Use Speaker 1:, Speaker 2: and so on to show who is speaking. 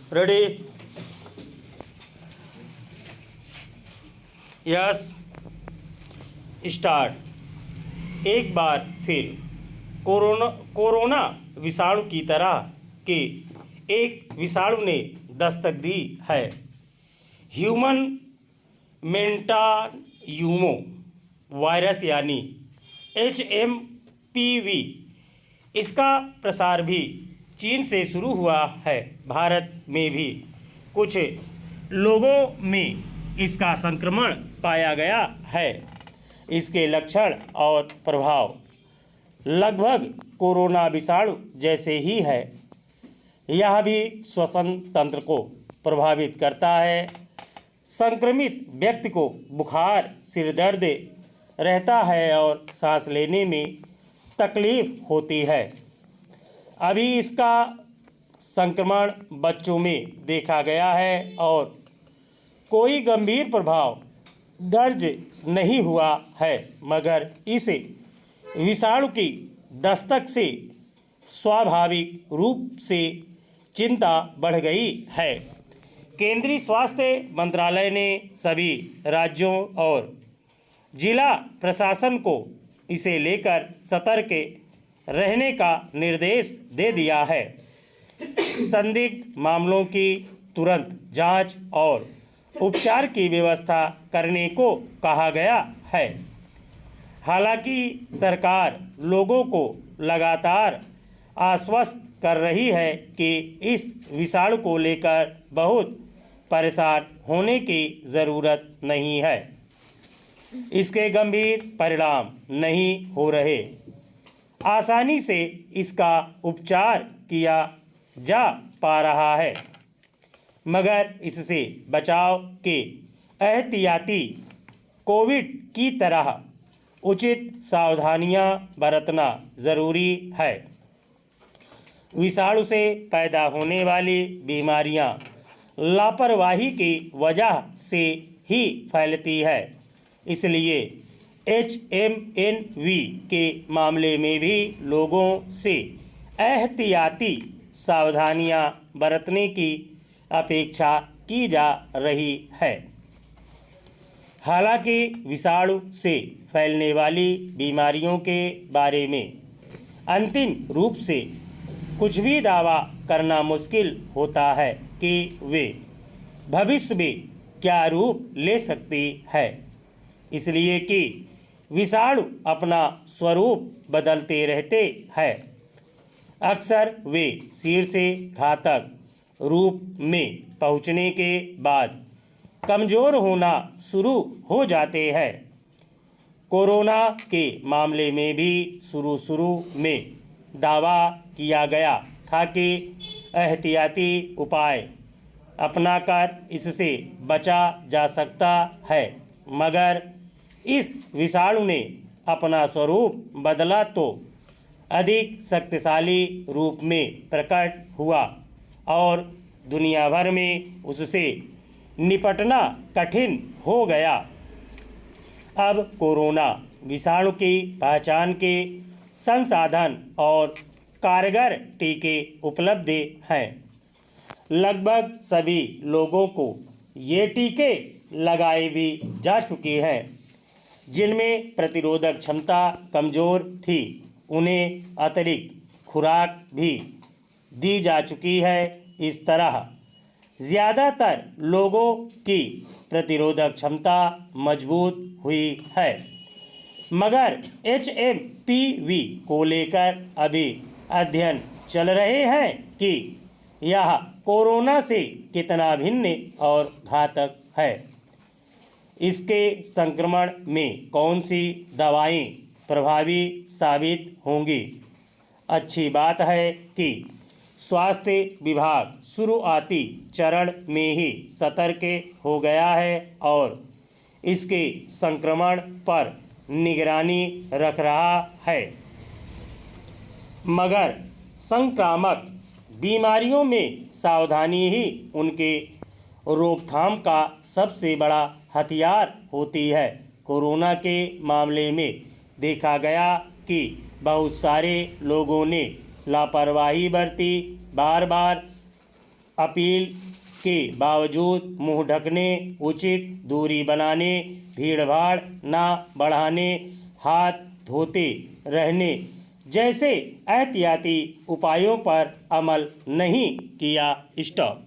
Speaker 1: Ready? Yes, start. एक बार फिर corona विषाणु की तरह के एक विषाणु ने दस्तक दी है। ह्यूमन मेटायूमो वायरस यानी HMPV। इसका प्रसार भी चीन से शुरू हुआ है। भारत में भी कुछ लोगों में इसका संक्रमण पाया गया है। इसके लक्षण और प्रभाव लगभग कोरोना विषाणु जैसे ही है। यह भी श्वसन तंत्र को प्रभावित करता है। संक्रमित व्यक्ति को बुखार, सिर दर्द रहता है और सांस लेने में तकलीफ होती है। अभी इसका संक्रमण बच्चों में देखा गया है और कोई गंभीर प्रभाव दर्ज नहीं हुआ है, मगर इस विषाणु की दस्तक से स्वाभाविक रूप से चिंता बढ़ गई है। केंद्रीय स्वास्थ्य मंत्रालय ने सभी राज्यों और जिला प्रशासन को इसे लेकर सतर्क रहने का निर्देश दे दिया है। संदिग्ध मामलों की तुरंत जांच और उपचार की व्यवस्था करने को कहा गया है। हालांकि सरकार लोगों को लगातार आश्वस्त कर रही है कि इस विषाणु को लेकर बहुत परेशान होने की ज़रूरत नहीं है। इसके गंभीर परिणाम नहीं हो रहे। आसानी से इसका उपचार किया जा पा रहा है, मगर इससे बचाव के एहतियाती कोविड की तरह उचित सावधानियां बरतना ज़रूरी है। विषाणु से पैदा होने वाली बीमारियां लापरवाही की वजह से ही फैलती है। इसलिए HMNV के मामले में भी लोगों से एहतियाती सावधानियां बरतने की अपेक्षा की जा रही है। हालांकि विषाणु से फैलने वाली बीमारियों के बारे में अंतिम रूप से कुछ भी दावा करना मुश्किल होता है कि वे भविष्य में क्या रूप ले सकती है, इसलिए कि विषाणु अपना स्वरूप बदलते रहते हैं। अक्सर वे सिर से घातक रूप में पहुंचने के बाद कमज़ोर होना शुरू हो जाते हैं। कोरोना के मामले में भी शुरू में दावा किया गया था कि एहतियाती उपाय अपनाकर इससे बचा जा सकता है, मगर इस विषाणु ने अपना स्वरूप बदला तो अधिक शक्तिशाली रूप में प्रकट हुआ और दुनिया भर में उससे निपटना कठिन हो गया। अब कोरोना विषाणु की पहचान के संसाधन और कारगर टीके उपलब्ध हैं। लगभग सभी लोगों को ये टीके लगाए भी जा चुके हैं। जिनमें प्रतिरोधक क्षमता कमज़ोर थी, उन्हें अतिरिक्त खुराक भी दी जा चुकी है। इस तरह ज़्यादातर लोगों की प्रतिरोधक क्षमता मजबूत हुई है, मगर HMPV को लेकर अभी अध्ययन चल रहे हैं कि यह कोरोना से कितना भिन्न और घातक है। इसके संक्रमण में कौन सी दवाएं प्रभावी साबित होंगी। अच्छी बात है कि स्वास्थ्य विभाग शुरुआती चरण में ही सतर्क हो गया है और इसके संक्रमण पर निगरानी रख रहा है, मगर संक्रामक बीमारियों में सावधानी ही उनके रोकथाम का सबसे बड़ा हथियार होती है। कोरोना के मामले में देखा गया कि बहुत सारे लोगों ने लापरवाही बरती, बार बार अपील के बावजूद मुंह ढकने, उचित दूरी बनाने, भीड़भाड़ ना बढ़ाने, हाथ धोते रहने जैसे एहतियाती उपायों पर अमल नहीं किया। स्टॉप।